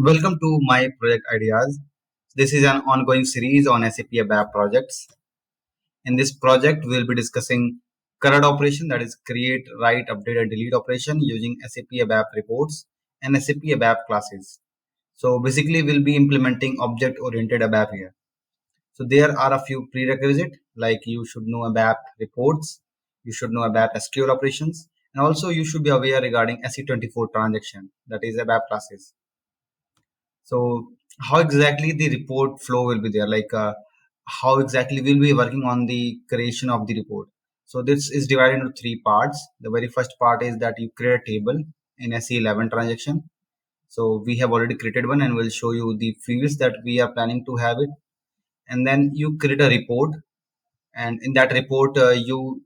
Welcome to my project ideas. This is an ongoing series on SAP ABAP projects. In this project, we'll be discussing CRUD operation, that is create, write, update, and delete operation using SAP ABAP reports and SAP ABAP classes. So basically, we'll be implementing object-oriented ABAP here. So there are a few prerequisites like you should know ABAP reports, you should know ABAP SQL operations, and also you should be aware regarding SE24 transaction, that is ABAP classes. So how exactly the report flow will be there? How exactly we'll be working on the creation of the report. So this is divided into three parts. The very first part is that you create a table in SE11 transaction. So we have already created one and we'll show you the fields that we are planning to have it. And then you create a report, and in that report you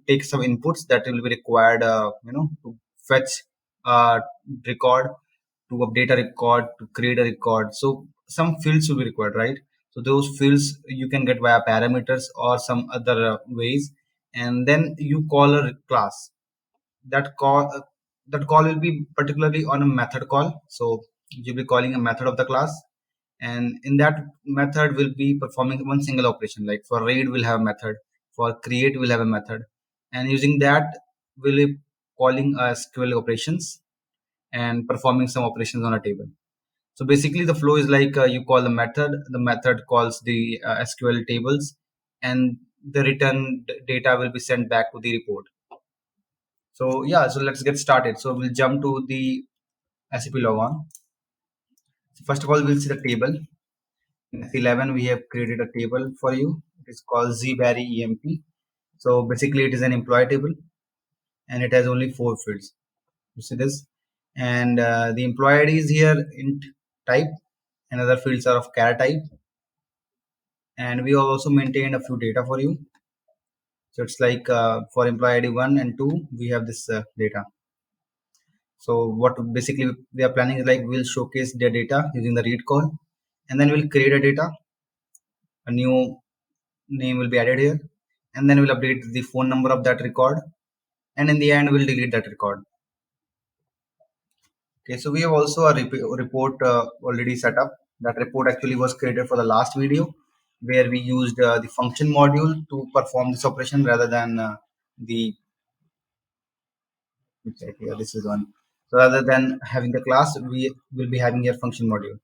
take some inputs that will be required, to fetch a record, to update a record, to create a record. So some fields will be required, right? So those fields you can get via parameters or some other ways, and then you call a class. That call will be particularly on a method call. So you'll be calling a method of the class, and in that method will be performing one single operation. Like for read we'll have a method, for create we'll have a method, and using that we'll be calling SQL operations and performing some operations on a table. So basically the flow is like you call the method calls the SQL tables, and the return data will be sent back to the report. So yeah, so let's get started. So we'll jump to the SAP logon. So first of all, we'll see the table. In S11, we have created a table for you. It is called zbarry EMP. So basically, it is an employee table, and it has only 4 fields. You see this, and the employee ID is here int type, and other fields are of char type. And we have also maintained a few data for you. So it's like for employee ID 1 and 2, we have this data. So what basically we are planning is like we'll showcase the data using the read call, and then we'll create a data. A new name will be added here, and then we'll update the phone number of that record, and in the end we'll delete that record. Okay, so we have also a report already set up. That report actually was created for the last video, where we used the function module to perform this operation rather than the here, this is one. So rather than having the class, we will be having a function module.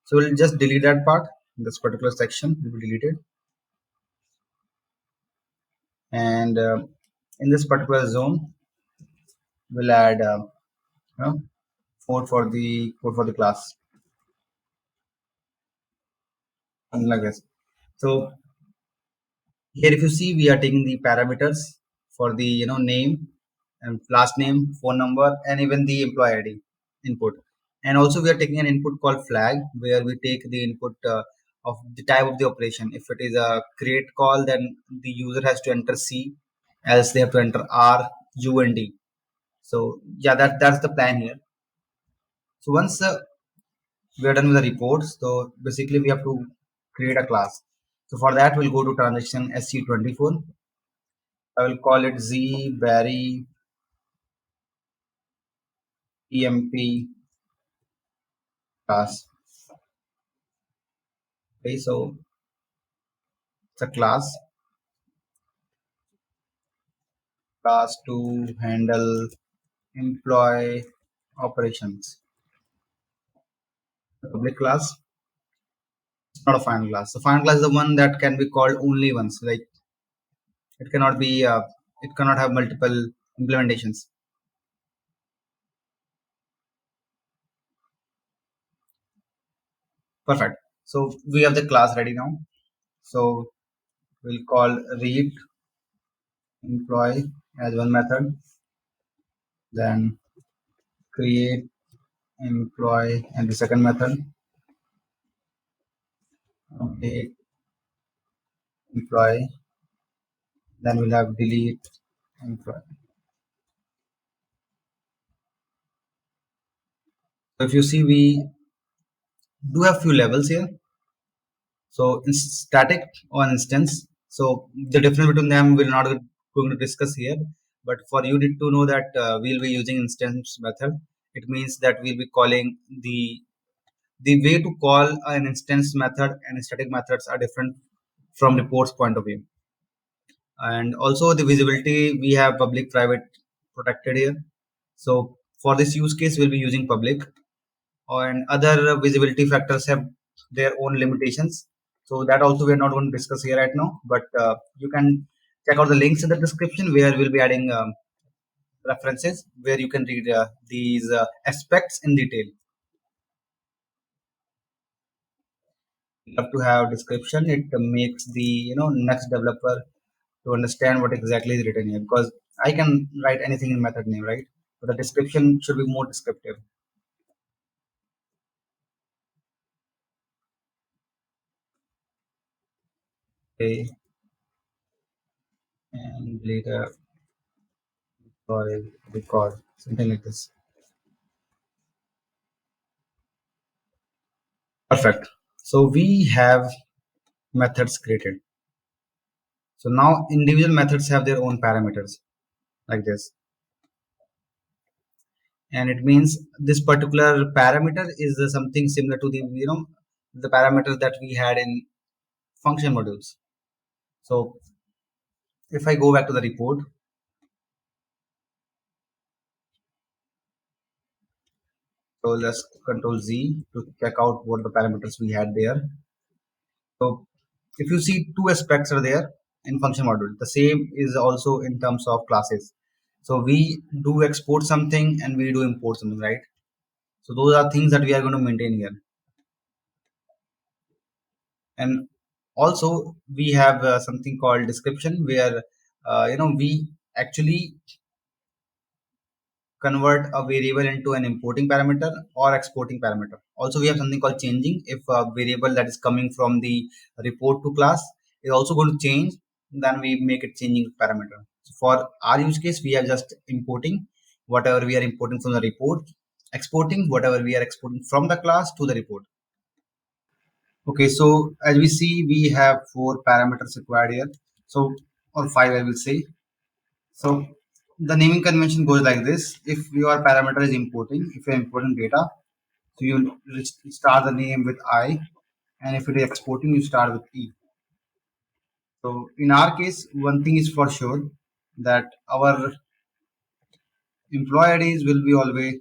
So we'll just delete that part. This particular section will be deleted, and in this particular zone we'll add you know, code for the class, something like this. So here, if you see, we are taking the parameters for the name and last name, phone number, and even the employee ID input. And also, we are taking an input called flag, where we take the input of the type of the operation. If it is a create call, then the user has to enter C, else they have to enter R, U, and D. So yeah, that's the plan here. So once we are done with the reports, so basically we have to create a class. So for that, we'll go to transaction SC24. I will call it zbarry EMP class. Okay, so it's a class to handle employee operations. The public class, it's not a final class. The final class is the one that can be called only once. Like it cannot be, it cannot have multiple implementations. Perfect. So we have the class ready now. So we'll call read employee as one method, then create employee and the second method, update employee, then we'll have delete employee. So if you see, we do have few levels here. So in static or instance. So the difference between them we're not going to discuss here, but for you need to know that we'll be using instance method. It means that we'll be calling the the way to call an instance method and static methods are different from reports point of view. And also the visibility, we have public, private, protected here. So for this use case, we'll be using public, and other visibility factors have their own limitations. So that also we are not going to discuss here right now, but you can check out the links in the description where we'll be adding references where you can read these aspects in detail. You have to have description. It makes the next developer to understand what exactly is written here, because I can write anything in method name, right? But the description should be more descriptive. Okay, and later file record, something like this. Perfect. So we have methods created. So now individual methods have their own parameters like this. And it means this particular parameter is something similar to the parameters that we had in function modules. So if I go back to the report, so let's control Z to check out what the parameters we had there. So if you see, two aspects are there in function module. The same is also in terms of classes. So we do export something and we do import something, right? So those are things that we are going to maintain here. And also we have something called description, where we actually convert a variable into an importing parameter or exporting parameter. Also we have something called changing. If a variable that is coming from the report to class is also going to change, then we make it changing parameter. So for our use case, we are just importing whatever we are importing from the report, exporting whatever we are exporting from the class to the report. Okay, so as we see, we have four parameters required here. So, or five, I will say. So the naming convention goes like this. If your parameter is importing, if you're importing data, so you start the name with I, and if it is exporting, you start with E. So in our case, one thing is for sure, that our employee IDs will be always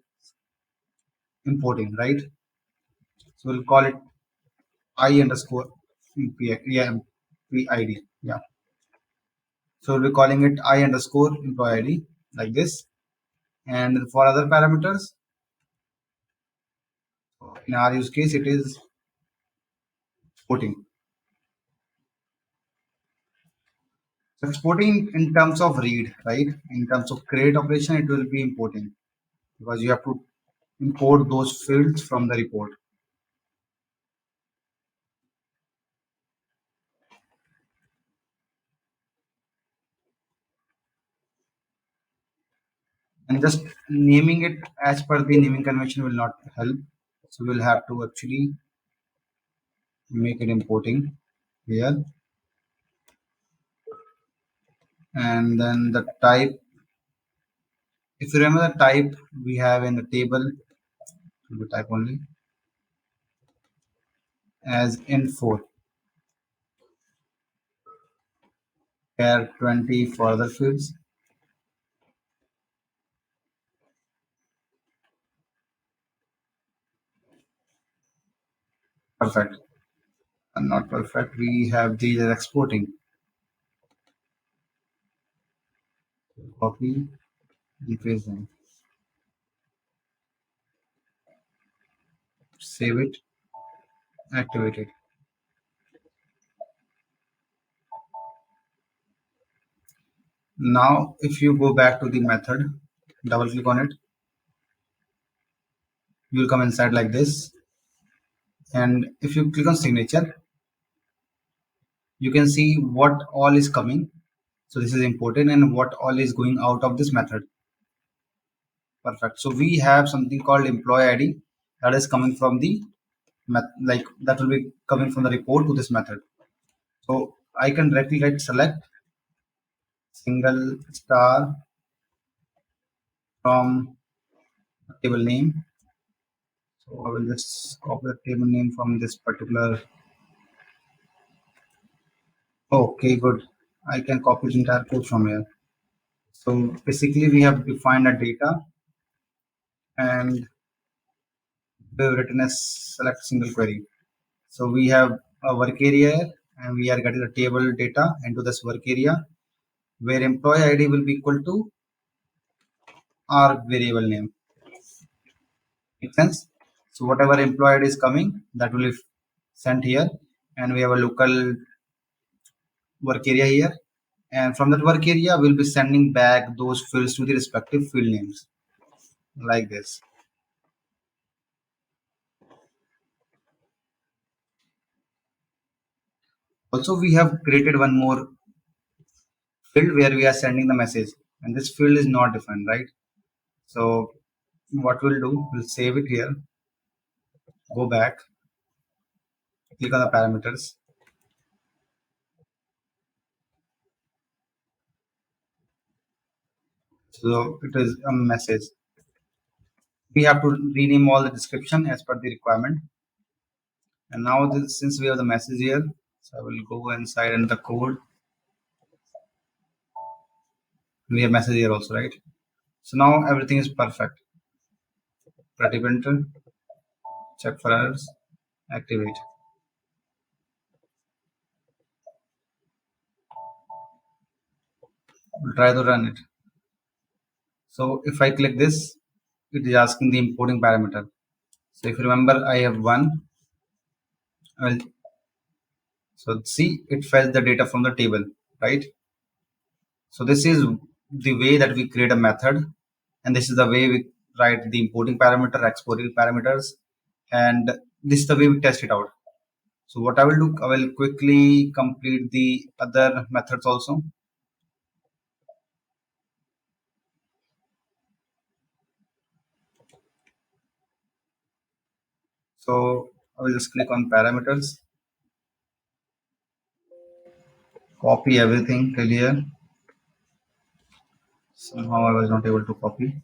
importing, right? So we'll call it I underscore employee ID. Yeah. So we'll be calling it I underscore employee ID like this. And for other parameters, in our use case, it is exporting. So exporting in terms of read, right? In terms of create operation, it will be importing, because you have to import those fields from the report. And just naming it as per the naming convention will not help. So we'll have to actually make it importing here. And then the type, if you remember the type we have in the table, will be type only as info, care 20 for other fields. Perfect. And not perfect, we have these as exporting. Copy, paste them, save it, activate it. Now if you go back to the method, double click on it, you will come inside like this. And if you click on signature, you can see what all is coming. So this is important, and what all is going out of this method. Perfect. So we have something called employee ID that is coming from the like that will be coming from the report to this method. So I can directly write select single star from table name. So I will just copy the table name from this particular. Okay, good. I can copy the entire code from here. So basically we have defined a data and we've written a select single query. So we have a work area here, and we are getting the table data into this work area where employee ID will be equal to our variable name. Make sense? So whatever employee ID is coming, that will be sent here, and we have a local work area here, and from that work area we'll be sending back those fields to the respective field names like this. Also we have created one more field where we are sending the message, and this field is not defined, right? So what we'll do, we'll save it here, go back, click on the parameters. So it is a message. We have to rename all the description as per the requirement. And now this, since we have the message here, so I will go inside in the code. We have message here also, right? So now everything is perfect. Pretty printer, check for errors, activate. We'll try to run it. So if I click this, it is asking the importing parameter. So if you remember, I have one. Well, so see, it fetched the data from the table, right? So this is the way that we create a method, and this is the way we write the importing parameter, exporting parameters, and this is the way we test it out. So what I will do, I will quickly complete the other methods also. So I will just click on parameters, copy everything till here. Somehow I was not able to copy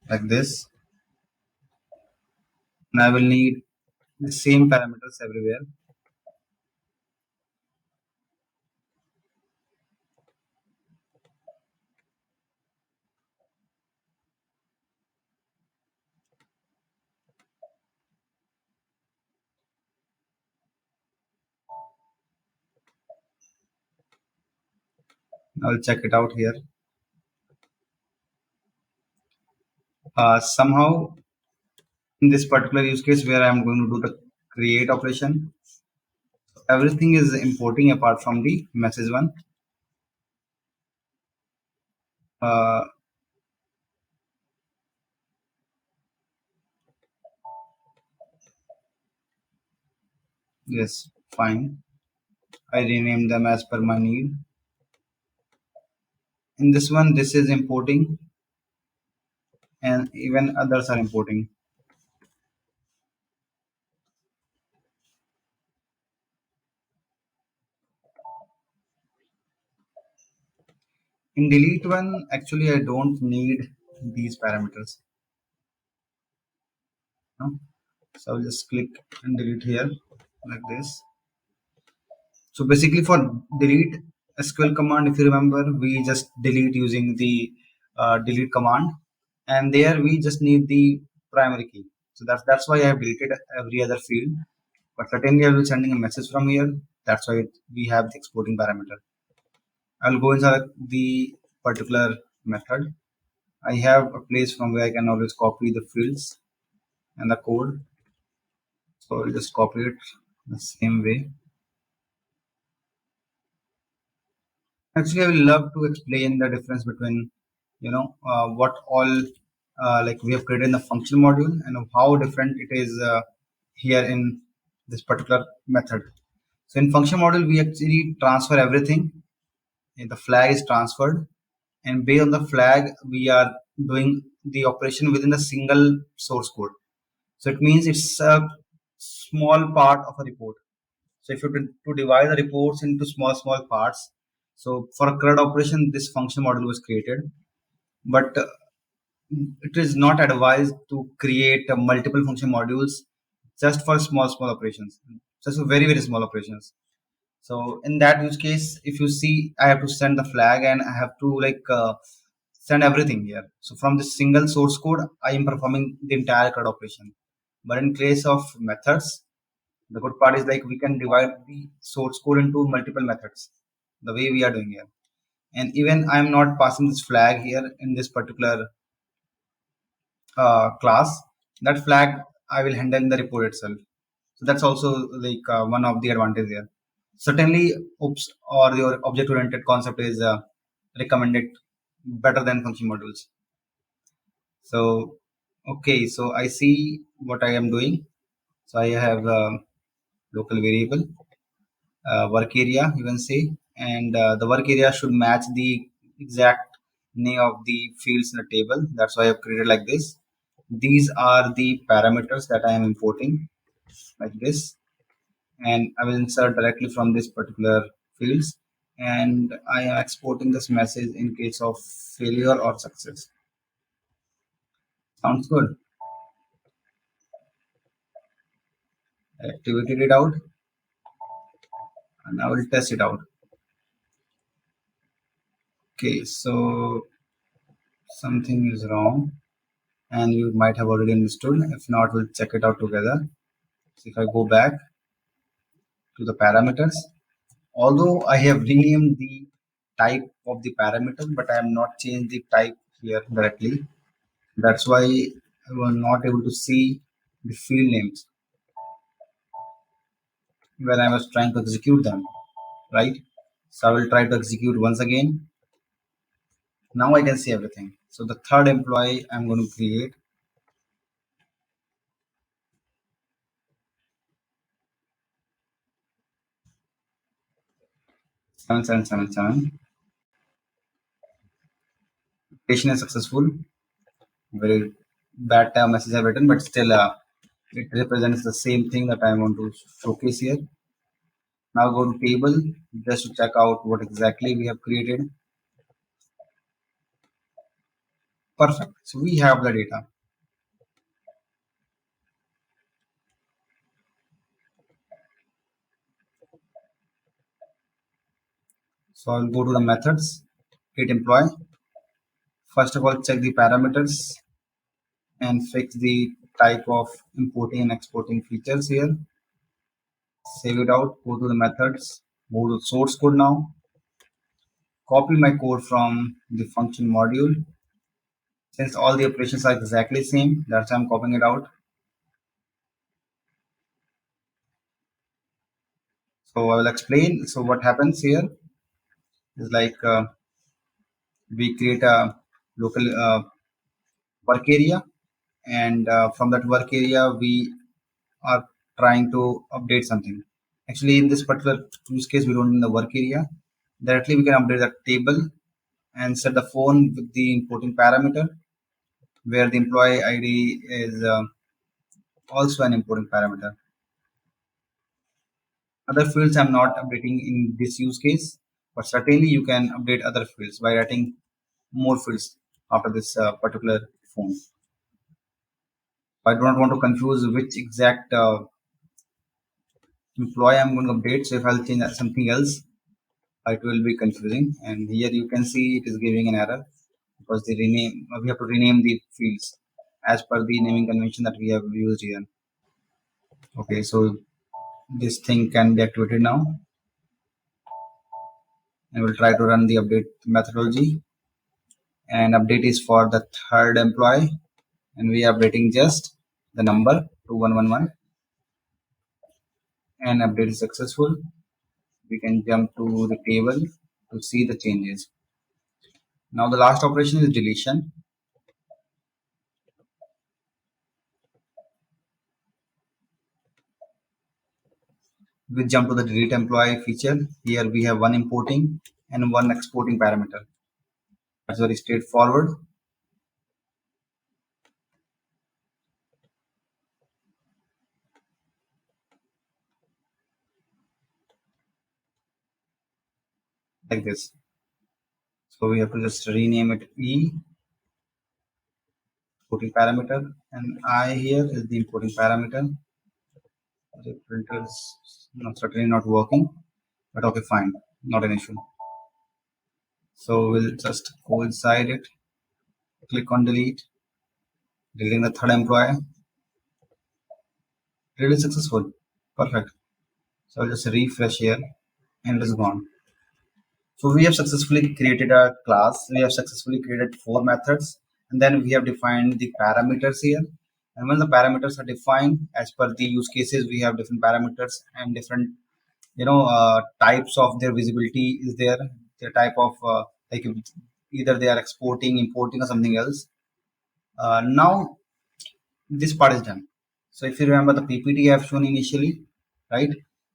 like this. And I will need the same parameters everywhere. I will check it out here. Somehow in this particular use case where I'm going to do the create operation, everything is importing apart from the message one. Uh, yes, fine. I renamed them as per my need. In this one, this is importing, and even others are importing. In delete one, actually, I don't need these parameters. No? So I'll just click and delete here like this. So basically for delete SQL command, if you remember, we just delete using the delete command, and there we just need the primary key. So that's why I have deleted every other field. But certainly I will be sending a message from here. That's why we have the exporting parameter. I'll go inside the particular method. I have a place from where I can always copy the fields and the code. So I'll just copy it the same way. Actually, I will love to explain the difference between, what all like we have created in the function module and how different it is here in this particular method. So in function module, we actually transfer everything. And the flag is transferred, and based on the flag, we are doing the operation within a single source code. So it means it's a small part of a report. So if you to divide the reports into small parts, so for a CRUD operation, this function model was created. But it is not advised to create multiple function modules just for small operations, just for very small operations. So in that use case, if you see, I have to send the flag and I have to send everything here. So from this single source code, I am performing the entire CRUD operation. But in case of methods, the good part is like we can divide the source code into multiple methods, the way we are doing here. And even I am not passing this flag here in this particular class, that flag I will handle in the report itself. So that's also one of the advantage here. Certainly, OOPS or your object-oriented concept is recommended better than function modules. So okay, so I see what I am doing. So I have local variable, work area, you can say, and the work area should match the exact name of the fields in the table. That's why I've created like this. These are the parameters that I am importing like this, and I will insert directly from this particular fields, and I am exporting this message in case of failure or success. Sounds good. I activated it out and I will test it out. Okay, so something is wrong and you might have already understood. If not, we'll check it out together. So if I go back to the parameters, although I have renamed the type of the parameters, but I have not changed the type here directly. That's why I was not able to see the field names when I was trying to execute them, right? So I will try to execute once again. Now I can see everything. So the third employee I'm going to create, 7777. Creation is successful. Very bad time message I've written, but still it represents the same thing that I want to showcase here. Now go to table just to check out what exactly we have created. Perfect. So we have the data. So I'll go to the methods, create employee. First of all, check the parameters and fix the type of importing and exporting features here. Save it out, go to the methods, move to source code now. Copy my code from the function module. Since all the operations are exactly same, that's why I'm copying it out. So I will explain. So what happens here is we create a local work area, and from that work area we are trying to update something. Actually, in this particular use case, we don't need the work area. Directly, we can update the table and set the phone with the importing parameter, where the employee ID is also an importing parameter. Other fields I'm not updating in this use case, but certainly you can update other fields by writing more fields after this particular phone. I do not want to confuse which exact employee I'm going to update. So if I'll change something else, it will be confusing. And here you can see it is giving an error because the rename we have to rename the fields as per the naming convention that we have used here. Okay, so this thing can be activated now, and we'll try to run the update methodology. And update is for the third employee, and we are updating just the number 2111, and update is successful. We can jump to the table to see the changes. Now the last operation is deletion. We jump to the delete employee feature. Here we have one importing and one exporting parameter. That's very straightforward. Like this. So we have to just rename it E, importing parameter, and I here is the importing parameter. The printer is certainly not working, but okay, fine, not an issue. So we'll just go inside it, click on delete, deleting the third employee. It is successful. Perfect. So I'll just refresh here and it is gone. So we have successfully created a class. We have successfully created 4 methods, and then we have defined the parameters here. And when the parameters are defined as per the use cases, we have different parameters and different types of their visibility is there. The type of like either they are exporting, importing, or something else. Now this part is done. So if you remember the PPT I have shown initially, right?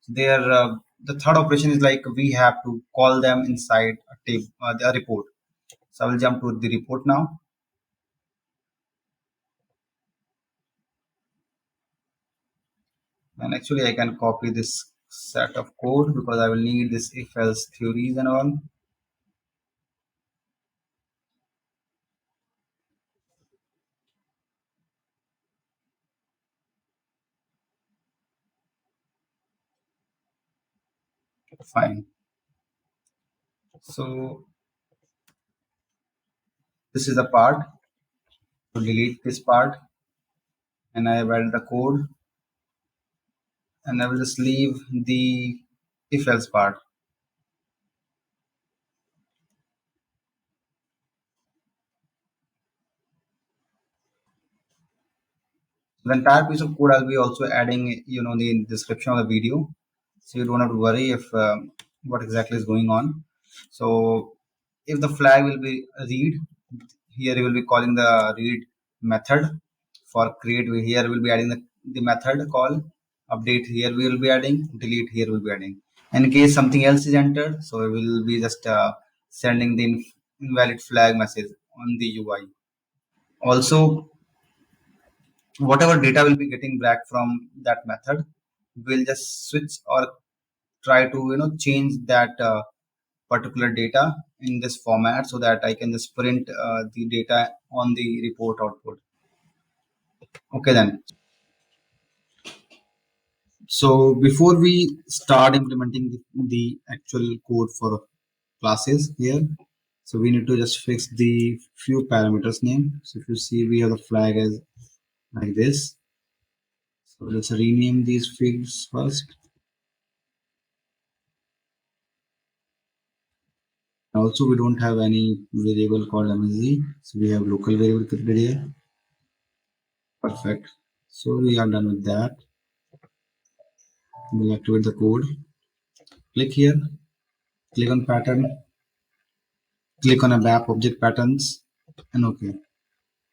There, the third operation is like we have to call them inside a table, a report. So I will jump to the report now. And actually I can copy this set of code because I will need this if else theories and all. Fine. So this is the part. To delete this part, and I have added the code, and I will just leave the if else part. The entire piece of code I'll be also adding, the description of the video, so you don't have to worry if what exactly is going on. So if the flag will be read, here you will be calling the read method. For create, here we'll be adding the method call. Update, here we will be adding. Delete, here we'll be adding. And in case something else is entered, so we will be just sending the invalid flag message on the UI. Also, whatever data will be getting back from that method, we'll just switch or try to change that particular data in this format so that I can just print the data on the report output. Okay then. So before we start implementing the actual code for classes here, so we need to just fix the few parameters name. So if you see, we have the flag as like this. So let's rename these fields first. Also, we don't have any variable called MSG, so we have local variable created here. Perfect. So we are done with that. We'll activate the code. Click here, click on pattern, click on ABAP object patterns, and okay.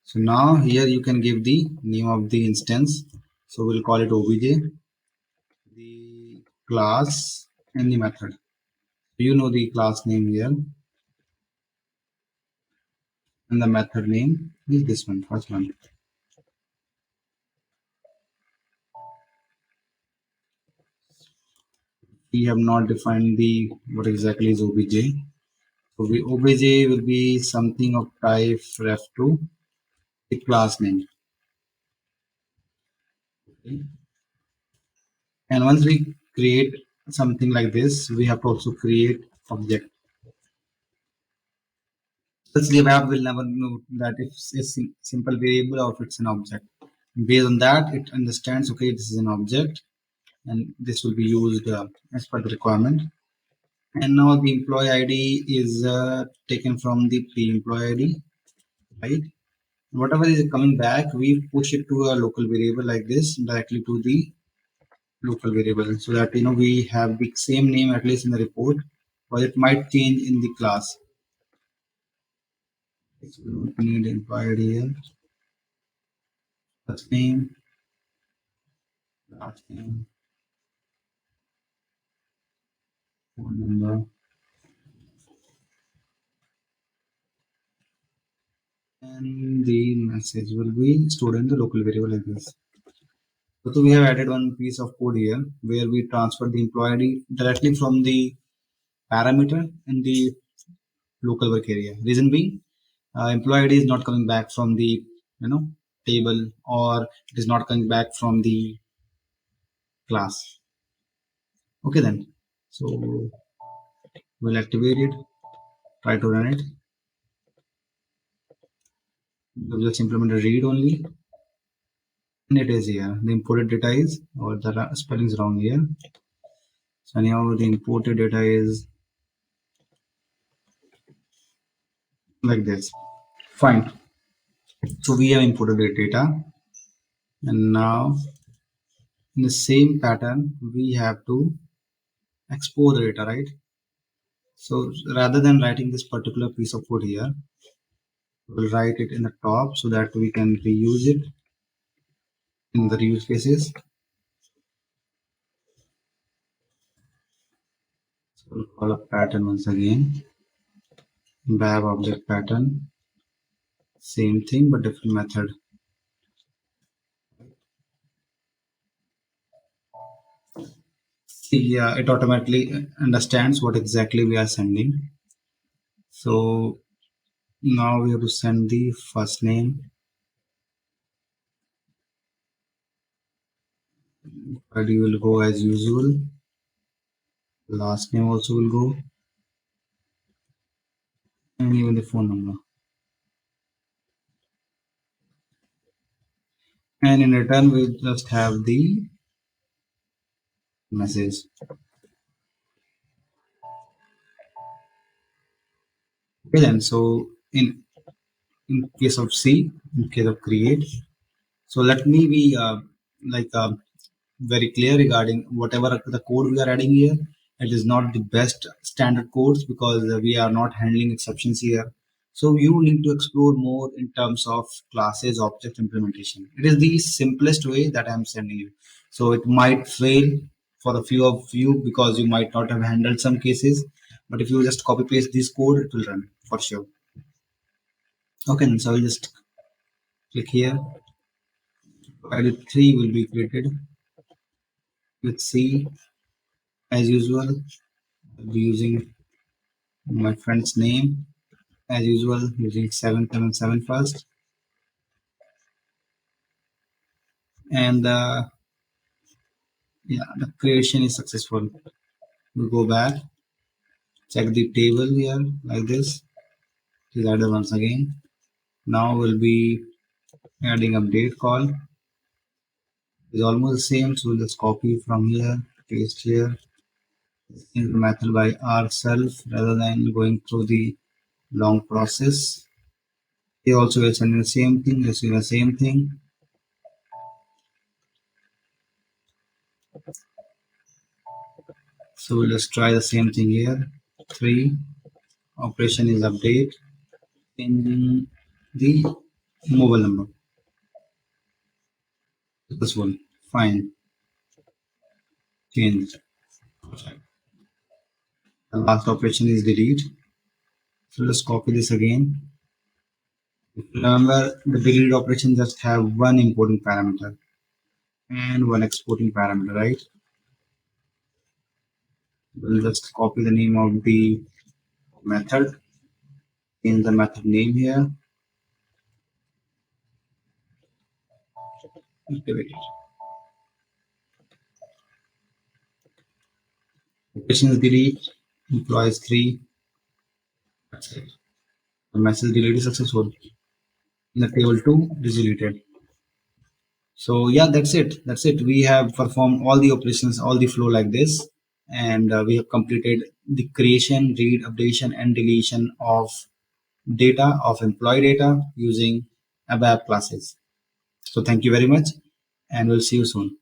So now here you can give the name of the instance. So we'll call it obj, the class, and the method. You know the class name here, and the method name is this one, first one. We have not defined the what exactly is obj. So obj will be something of type ref2, the class name. Okay. And once we create something like this, we have to also create object. Else the app will never know that it's a simple variable or if it's an object. Based on that, it understands, okay, this is an object, and this will be used as per the requirement. And now the employee ID is taken from the pre-employee ID, right? Whatever is coming back, we push it to a local variable like this directly to the local variable, so that we have the same name at least in the report, but it might change in the class. So we don't need employee ID here. First name, last name, phone number, and the message will be stored in the local variable like this. So we have added one piece of code here where we transfer the employee ID directly from the parameter in the local work area. Reason being, employee ID is not coming back from the table, or it is not coming back from the class. Okay then, so we'll activate it, try to run it. We'll just implement a read only, and it is here. The imported data is, or the spelling is wrong here. So anyhow, the imported data is like this. Fine. So we have imported the data, and now in the same pattern we have to export the data, right? So rather than writing this particular piece of code here, we'll write it in the top so that we can reuse it in the reuse cases. So we'll call up pattern once again, BAP object pattern, same thing but different method. See, yeah, it automatically understands what exactly we are sending. So now we have to send the first name, ID will go as usual, last name also will go, and even the phone number. And in return we just have the message. Okay then, so in case of C, in case of create, so let me be like very clear regarding whatever the code we are adding here. It is not the best standard codes because we are not handling exceptions here. So you need to explore more in terms of classes object implementation. It is the simplest way that I'm sending you. So it might fail for a few of you because you might not have handled some cases. But if you just copy paste this code, it will run for sure. Okay, so I'll just click here. File 3 will be created with C as usual. I'll be using my friend's name as usual, using 777 first, and yeah, the creation is successful. We'll go back, check the table here like this. Please add it once again. Now we'll be adding update call. It's almost the same, so we'll just copy from here, paste here in the method by ourselves rather than going through the long process. Here also we're sending the same thing, receiving the same thing. So we'll just try the same thing here. 3 operation is update in the mobile number. This one, fine, change. The last operation is delete. So let's copy this again. Remember, the delete operation just have one importing parameter and one exporting parameter, right? We'll just copy the name of the method in the method name here. Activate it. Operation is delete, employees 3. That's it. The message delete is successful. In the table 2 is deleted. So yeah, that's it. We have performed all the operations, all the flow like this, and we have completed the creation, read, updation, and deletion of data, of employee data using ABAP classes. So thank you very much, and we'll see you soon.